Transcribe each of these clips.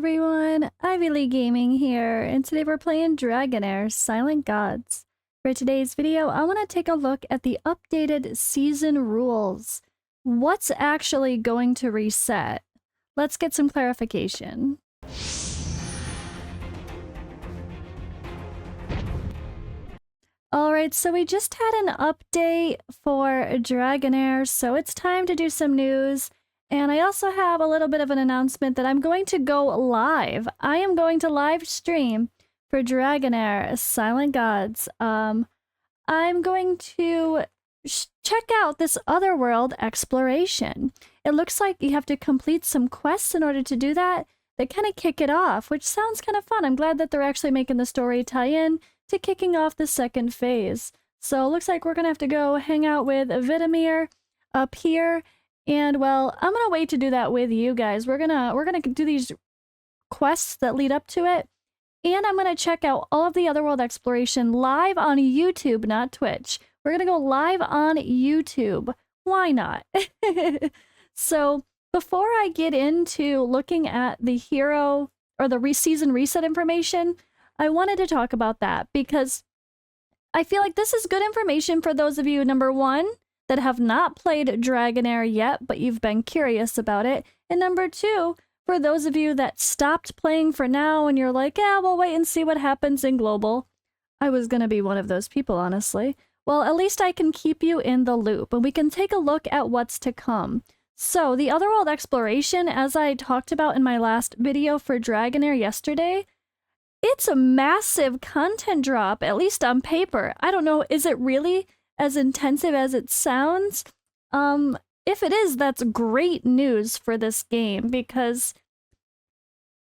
everyone, Ivy League Gaming here, and today we're playing Dragonheir Silent Gods. For today's video, I want to take a look at the updated season rules. What's actually going to reset? Let's get some clarification. Alright, so we just had an update for Dragonheir, so it's time to do some news. And I also have a little bit of an announcement that I'm going to go live. I am going to live stream for Dragonheir Silent Gods. I'm going to check out this otherworld exploration. It looks like you have to complete some quests in order to do that. They kind of kick it off, which sounds kind of fun. I'm glad that they're actually making the story tie in to kicking off the second phase. So it looks like we're going to have to go hang out with Vitamir up here. And well, I'm gonna wait to do that with you guys. We're gonna do these quests that lead up to it, and I'm gonna check out all of the otherworld exploration live on YouTube, not Twitch. We're gonna go live on YouTube. Why not? So before I get into looking at the hero or the season reset information, I wanted to talk about that because I feel like this is good information for those of you, number one, that have not played Dragonheir yet, but you've been curious about it. And number two, for those of you that stopped playing for now and you're like, yeah, we'll wait and see what happens in Global. I was gonna be one of those people, honestly. Well, at least I can keep you in the loop, and we can take a look at what's to come. So, the Otherworld exploration, as I talked about in my last video for Dragonheir yesterday, it's a massive content drop, at least on paper. I don't know, is it really as intensive as it sounds? If it is, that's great news for this game, because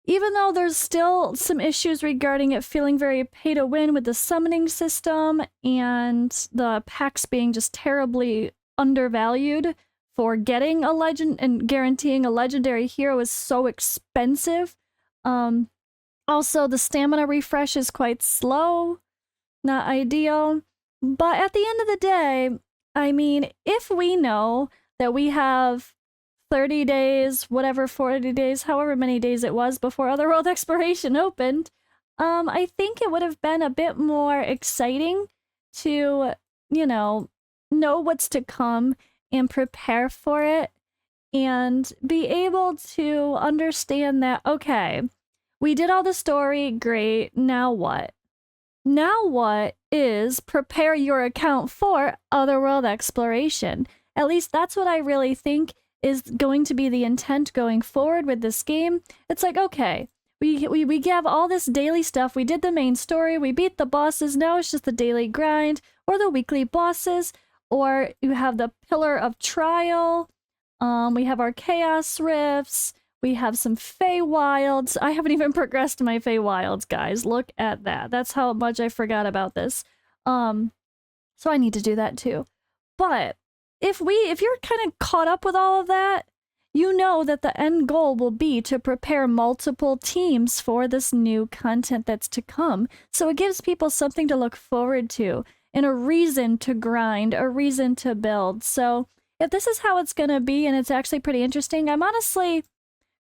even though there's still some issues regarding it feeling very pay to win with the summoning system and the packs being just terribly undervalued for getting a legend and guaranteeing a legendary hero is so expensive. Also, the stamina refresh is quite slow, not ideal. But at the end of the day, I mean, if we know that we have 30 days, whatever, 40 days, however many days it was before Otherworld Exploration opened, I think it would have been a bit more exciting to, know what's to come and prepare for it and be able to understand that, okay, we did all the story, great, now what? Now what is prepare your account for Otherworld exploration. At least that's what I really think is going to be the intent going forward with this game. It's like, okay, we have all this daily stuff. We did the main story. We beat the bosses. Now it's just the daily grind or the weekly bosses. Or you have the Pillar of Trial. We have our Chaos Rifts. We have some Feywilds. I haven't even progressed my Feywilds, guys. Look at that. That's how much I forgot about this. So I need to do that too. But if you're kind of caught up with all of that, you know that the end goal will be to prepare multiple teams for this new content that's to come. So it gives people something to look forward to and a reason to grind, a reason to build. So if this is how it's going to be and it's actually pretty interesting, I'm honestly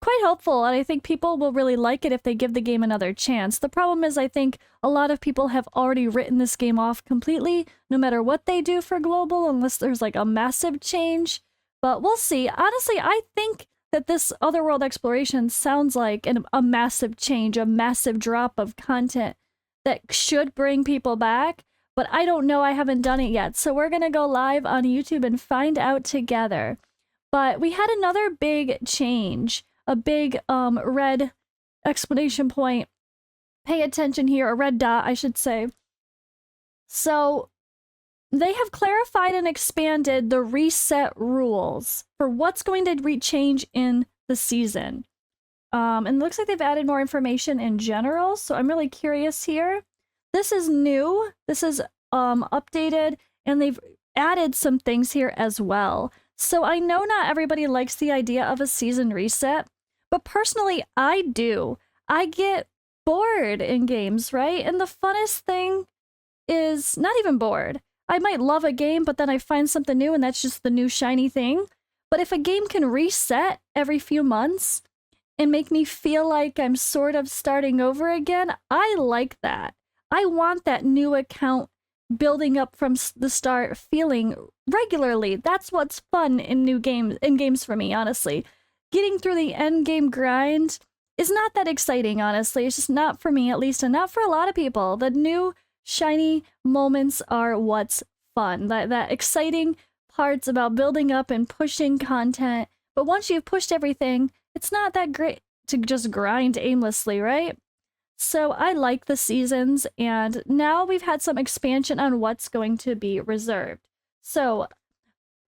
quite hopeful, and I think people will really like it if they give the game another chance. The problem is I think a lot of people have already written this game off completely, no matter what they do for Global, unless there's like a massive change. But we'll see. Honestly, I think that this Otherworld exploration sounds like a massive change, a massive drop of content that should bring people back. But I don't know, I haven't done it yet. So we're gonna go live on YouTube and find out together. But we had another big change. A big red exclamation point. Pay attention here, a red dot, I should say. So they have clarified and expanded the reset rules for what's going to change in the season. And it looks like they've added more information in general, so I'm really curious here. This is new, this is updated, and they've added some things here as well. So I know not everybody likes the idea of a season reset, but personally, I do. I get bored in games, right? And the funnest thing is not even bored. I might love a game, but then I find something new and that's just the new shiny thing. But if a game can reset every few months and make me feel like I'm sort of starting over again. I like that. I want that new account building up from the start feeling regularly. That's what's fun in games for me, honestly. Getting through the end game grind is not that exciting, honestly. It's just not for me, at least, and not for a lot of people. The new shiny moments are what's fun. That exciting parts about building up and pushing content. But once you've pushed everything, it's not that great to just grind aimlessly, right? So I like the seasons, and now we've had some expansion on what's going to be reserved. So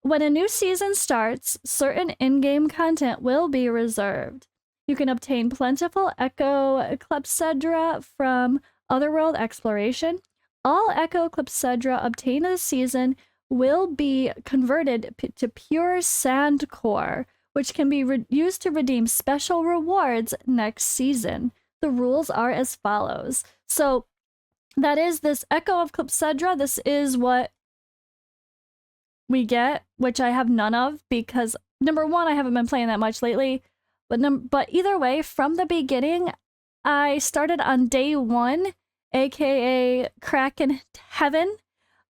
when a new season starts, certain in-game content will be reserved. You can obtain plentiful Echo Clepsydra from Otherworld Exploration. All Echo Clepsydra obtained this season will be converted to pure sand core, which can be used to redeem special rewards next season. The rules are as follows. So that is this Echo of Clepsydra. This is what we get, which I have none of because, number one, I haven't been playing that much lately. But either way, from the beginning, I started on day 1, aka Kraken Heaven.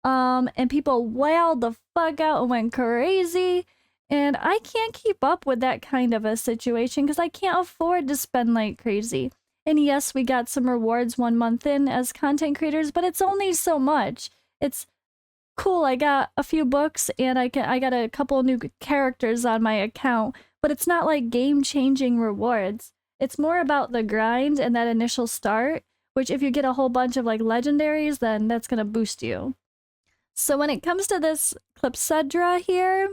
And people wailed the fuck out and went crazy. And I can't keep up with that kind of a situation because I can't afford to spend like crazy. And yes, we got some rewards 1 month in as content creators, but it's only so much. It's cool. I got a few books and I got a couple new characters on my account, but it's not like game-changing rewards. It's more about the grind and that initial start, which if you get a whole bunch of like legendaries, then that's gonna boost you. So when it comes to this Clepsydra here,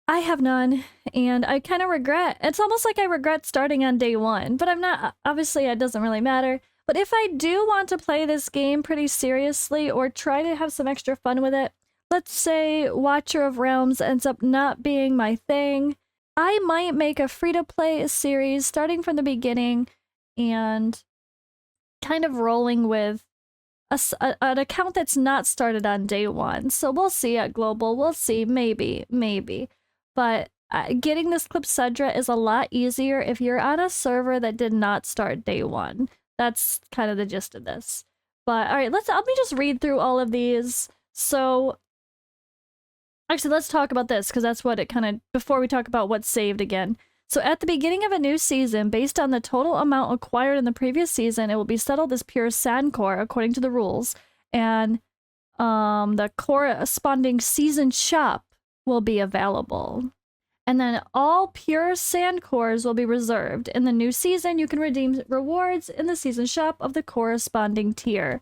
I have none, and I kind of regret. It's almost like I regret starting on day 1, but I'm not. Obviously, it doesn't really matter. But if I do want to play this game pretty seriously or try to have some extra fun with it, let's say Watcher of Realms ends up not being my thing, I might make a free-to-play series starting from the beginning and kind of rolling with an account that's not started on day 1. So we'll see at Global. We'll see. Maybe. But getting this Clepsydra is a lot easier if you're on a server that did not start day 1. That's kind of the gist of this. But all right, let me just read through all of these. So actually, let's talk about this because that's what it kind of, before we talk about what's saved again. So at the beginning of a new season, based on the total amount acquired in the previous season, it will be settled as pure sand core according to the rules. And the corresponding season shop will be available. And then all pure sand cores will be reserved. In the new season, you can redeem rewards in the season shop of the corresponding tier.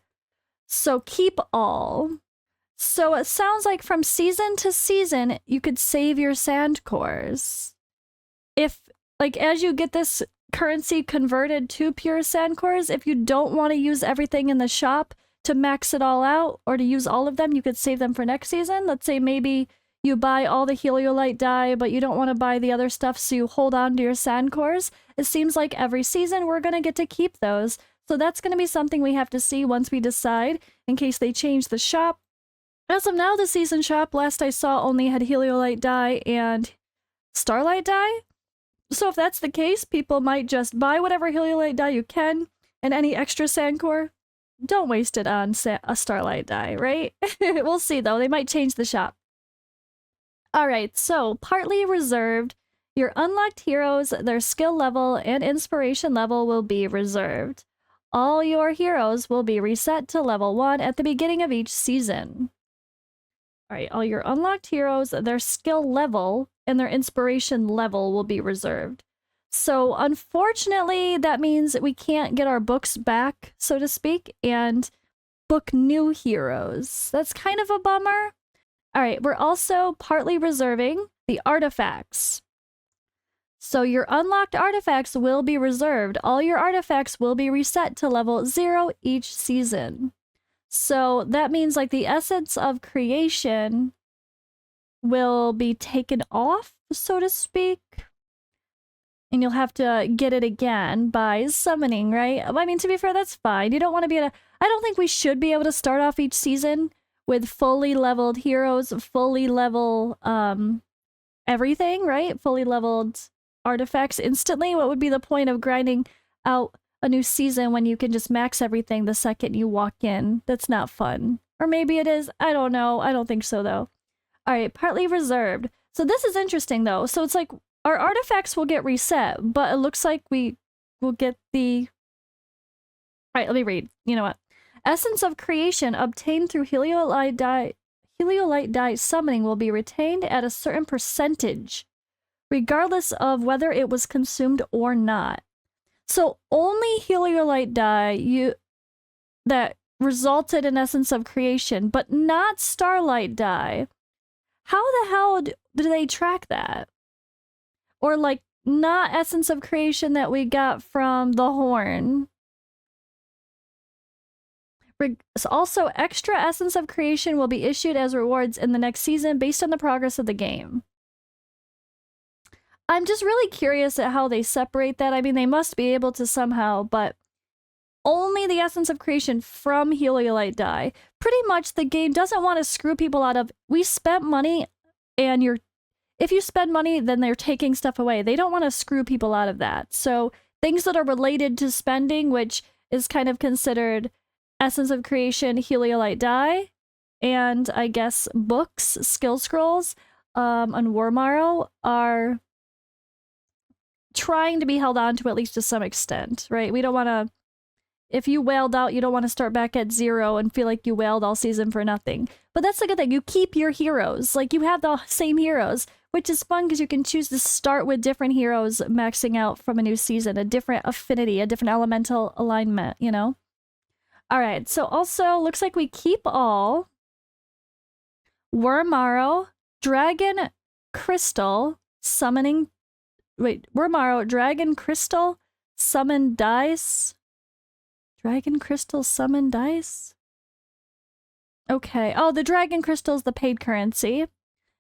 So keep all. So it sounds like from season to season, you could save your sand cores. If, like, as you get this currency converted to pure sand cores, if you don't want to use everything in the shop to max it all out or to use all of them, you could save them for next season. Let's say maybe you buy all the heliolite dye, but you don't want to buy the other stuff, so you hold on to your sand cores. It seems like every season we're going to get to keep those. So that's going to be something we have to see once we decide, in case they change the shop. As of now, the season shop, last I saw, only had heliolite dye and starlight dye. So if that's the case, people might just buy whatever heliolite dye you can, and any extra sand core, don't waste it on a starlight dye, right? We'll see, though. They might change the shop. Alright, so partly reserved. Your unlocked heroes, their skill level and inspiration level will be reserved. All your heroes will be reset to level 1 at the beginning of each season. Alright, all your unlocked heroes, their skill level and their inspiration level will be reserved. So unfortunately, that means we can't get our books back, so to speak, and book new heroes. That's kind of a bummer. Alright, we're also partly reserving the artifacts. So your unlocked artifacts will be reserved. All your artifacts will be reset to level 0 each season. So that means like the essence of creation will be taken off, so to speak. And you'll have to get it again by summoning, right? I mean, to be fair, that's fine. You don't want to be I don't think we should be able to start off each season with fully leveled heroes, fully level everything, right? Fully leveled artifacts instantly. What would be the point of grinding out a new season when you can just max everything the second you walk in? That's not fun. Or maybe it is. I don't know. I don't think so, though. All right, partly reserved. So this is interesting, though. So it's like our artifacts will get reset, but it looks like we will get the... All right, let me read. You know what? Essence of creation obtained through heliolite dye summoning will be retained at a certain percentage, regardless of whether it was consumed or not. So only heliolite dye that resulted in essence of creation, but not starlight dye. How the hell do they track that? Or like not essence of creation that we got from the horn. Also, extra essence of creation will be issued as rewards in the next season based on the progress of the game. I'm just really curious at how they separate that. I mean, they must be able to somehow, but only the essence of creation from heliolite dye. Pretty much the game doesn't want to screw people out of, we spent money and if you spend money, then they're taking stuff away. They don't want to screw people out of that. So things that are related to spending, which is kind of considered essence of creation, heliolite dye, and I guess books, skill scrolls, on Warmarrow are trying to be held on to at least to some extent, right? We don't want to, if you wailed out, you don't want to start back at 0 and feel like you wailed all season for nothing. But that's the good thing. You keep your heroes. Like, you have the same heroes, which is fun because you can choose to start with different heroes maxing out from a new season, a different affinity, a different elemental alignment, you know? All right, so also looks like we keep all Warmarrow, Dragon Crystal, summoning... Wait, Warmarrow, Dragon Crystal, summon dice? Dragon Crystal, summon dice? Okay. Oh, the Dragon Crystal's the paid currency.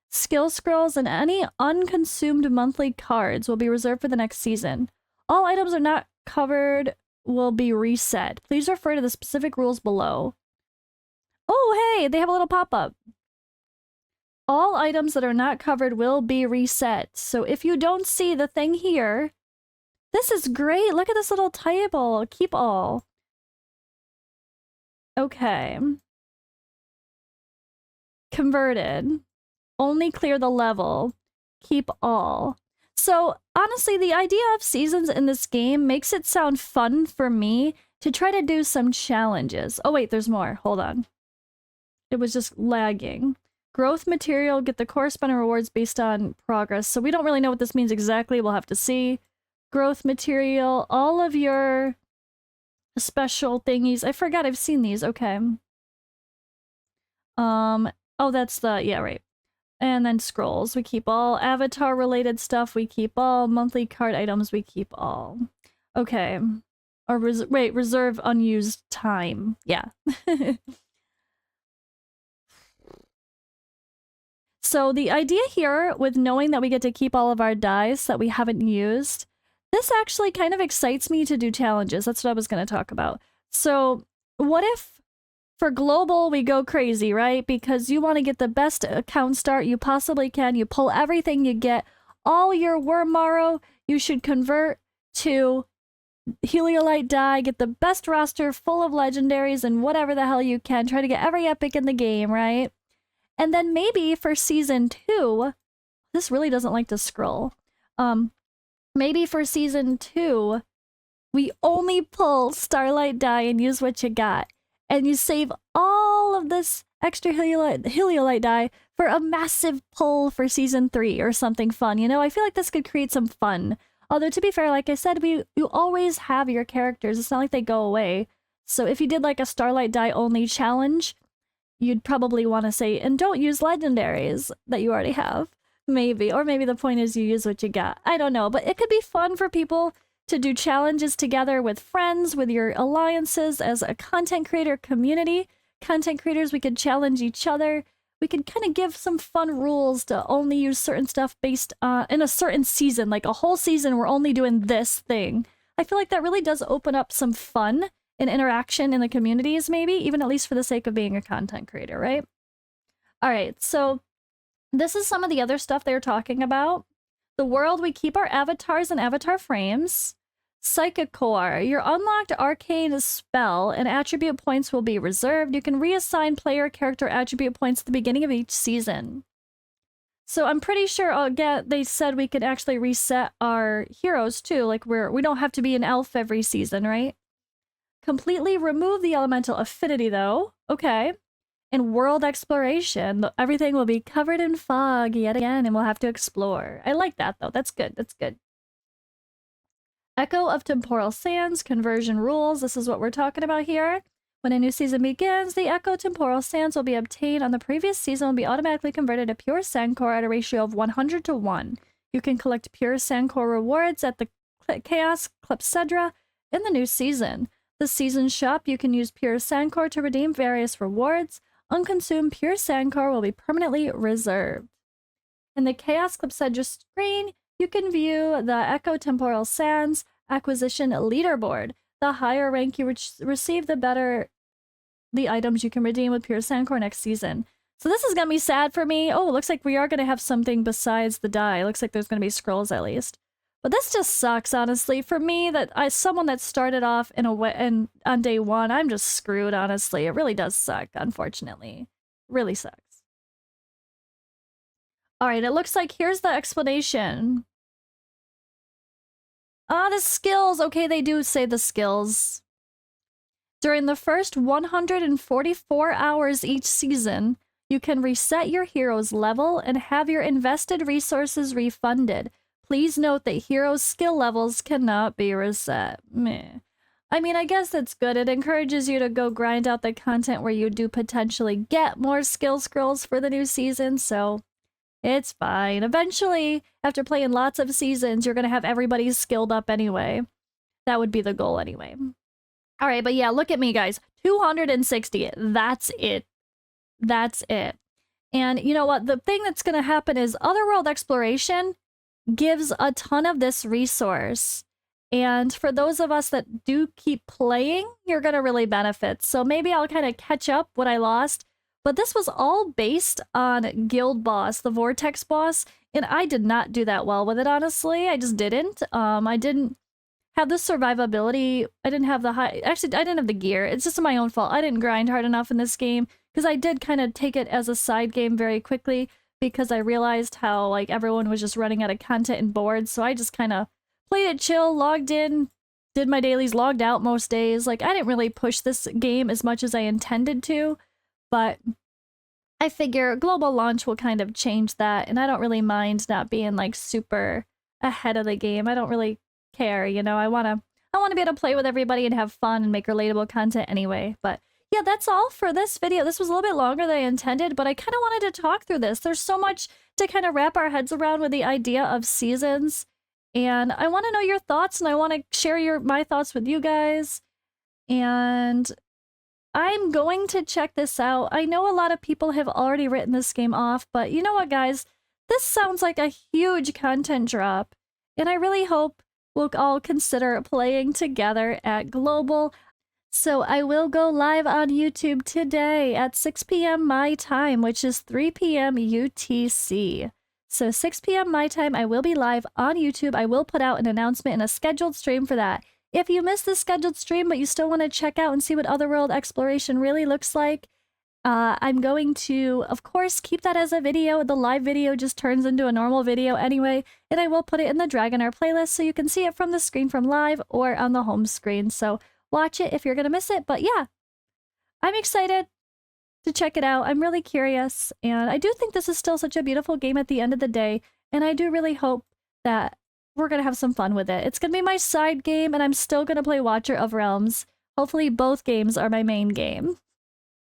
Skill scrolls and any unconsumed monthly cards will be reserved for the next season. All items are not covered will be reset. Please refer to the specific rules below. Oh, hey, they have a little pop-up. All items that are not covered will be reset. So if you don't see the thing here, this is great. Look at this little table. Keep all. Okay. Converted. Only clear the level. Keep all. So honestly, the idea of seasons in this game makes it sound fun for me to try to do some challenges. Oh wait, there's more. Hold on. It was just lagging. Growth material, get the corresponding rewards based on progress. So we don't really know what this means exactly. We'll have to see. Growth material, all of your special thingies. I forgot I've seen these. Okay. Oh, that's the, yeah, right. And then scrolls, we keep all. Avatar related stuff, we keep all. Monthly card items, we keep all. Okay. Or wait, reserve unused time. Yeah. So the idea here with knowing that we get to keep all of our dice that we haven't used, this actually kind of excites me to do challenges. That's what I was going to talk about. So what if for global we go crazy, right? Because you want to get the best account start you possibly can. You pull everything you get. All your Warmarrow you should convert to heliolite dye. Get the best roster full of legendaries and whatever the hell you can. Try to get every epic in the game, right? And then maybe for season 2, this really doesn't like to scroll. Maybe for season 2, we only pull starlight dye and use what you got. And you save all of this extra heliolite dye for a massive pull for season 3 or something fun. You know, I feel like this could create some fun. Although to be fair, like I said, you always have your characters. It's not like they go away. So if you did like a starlight dye only challenge, you'd probably want to say, and don't use legendaries that you already have. Maybe. Or maybe the point is you use what you got. I don't know. But it could be fun for people to do challenges together with friends, with your alliances as a content creator community. Content creators, we could challenge each other. We could kind of give some fun rules to only use certain stuff based in a certain season. Like a whole season, we're only doing this thing. I feel like that really does open up some fun and interaction in the communities, maybe, even at least for the sake of being a content creator, right? All right, so this is some of the other stuff they're talking about. The world, we keep our avatars and avatar frames. Psychic Core, your unlocked arcane spell and attribute points will be reserved. You can reassign player character attribute points at the beginning of each season. So I'm pretty sure, again, they said we could actually reset our heroes too. Like we don't have to be an elf every season, right? Completely remove the elemental affinity though. Okay. And world exploration. Everything will be covered in fog yet again and we'll have to explore. I like that though. That's good. That's good. Echo of Temporal Sands, conversion rules. This is what we're talking about here. When a new season begins, the Echo Temporal Sands will be obtained on the previous season will be automatically converted to pure Sandcore at a ratio of 100 to 1. You can collect pure Sandcore rewards at the Chaos Clepsydra in the new season. The season shop, you can use pure Sandcore to redeem various rewards. Unconsumed pure Sandcore will be permanently reserved. In the Chaos Clepsydra screen, you can view the Echo Temporal Sands acquisition leaderboard. The higher rank you receive, the better the items you can redeem with pure Sandcore next season. So this is gonna be sad for me. Oh, it looks like we are gonna have something besides the dye. It looks like there's gonna be scrolls at least. But this just sucks, honestly. For me, someone that started off on day one, I'm just screwed, honestly. It really does suck, unfortunately. Really sucks. All right, it looks like here's the explanation. The skills. Okay, they do say the skills. During the first 144 hours each season, you can reset your hero's level and have your invested resources refunded. Please note that heroes' skill levels cannot be reset. Meh. I mean, I guess that's good. It encourages you to go grind out the content where you do potentially get more skill scrolls for the new season, so it's fine. Eventually, after playing lots of seasons, you're going to have everybody skilled up anyway. That would be the goal anyway. All right, but yeah, look at me, guys. 260. That's it. That's it. And you know what? The thing that's going to happen is Otherworld Exploration gives a ton of this resource. And for those of us that do keep playing, you're going to really benefit. So maybe I'll kind of catch up what I lost. But this was all based on Guild Boss, the Vortex Boss, and I did not do that well with it, honestly. I just didn't. I didn't have the survivability. I didn't have the high... Actually, I didn't have the gear. It's just my own fault. I didn't grind hard enough in this game, because I did kind of take it as a side game very quickly, because I realized how, like, everyone was just running out of content and bored, so I just kind of played it chill, logged in, did my dailies, logged out most days. Like, I didn't really push this game as much as I intended to, but I figure global launch will kind of change that, and I don't really mind not being like super ahead of the game. I don't really care, you know. I want to be able to play with everybody and have fun and make relatable content anyway. But yeah, that's all for this video. This was a little bit longer than I intended, but I kind of wanted to talk through this. There's so much to kind of wrap our heads around with the idea of seasons, and I want to know your thoughts, and I want to share my thoughts with you guys. And I'm going to check this out. I know a lot of people have already written this game off, but you know what, guys? This sounds like a huge content drop, and I really hope we'll all consider playing together at Global. So I will go live on YouTube today at 6 p.m. my time, which is 3 p.m. UTC. So 6 p.m. my time, I will be live on YouTube. I will put out an announcement and a scheduled stream for that. If you missed the scheduled stream, but you still want to check out and see what Otherworld Exploration really looks like, I'm going to, of course, keep that as a video. The live video just turns into a normal video anyway, and I will put it in the Dragonheir playlist so you can see it from the screen from live or on the home screen. So watch it if you're going to miss it. But yeah, I'm excited to check it out. I'm really curious, and I do think this is still such a beautiful game at the end of the day, and I do really hope that we're going to have some fun with it. It's going to be my side game, and I'm still going to play Watcher of Realms. Hopefully both games are my main game.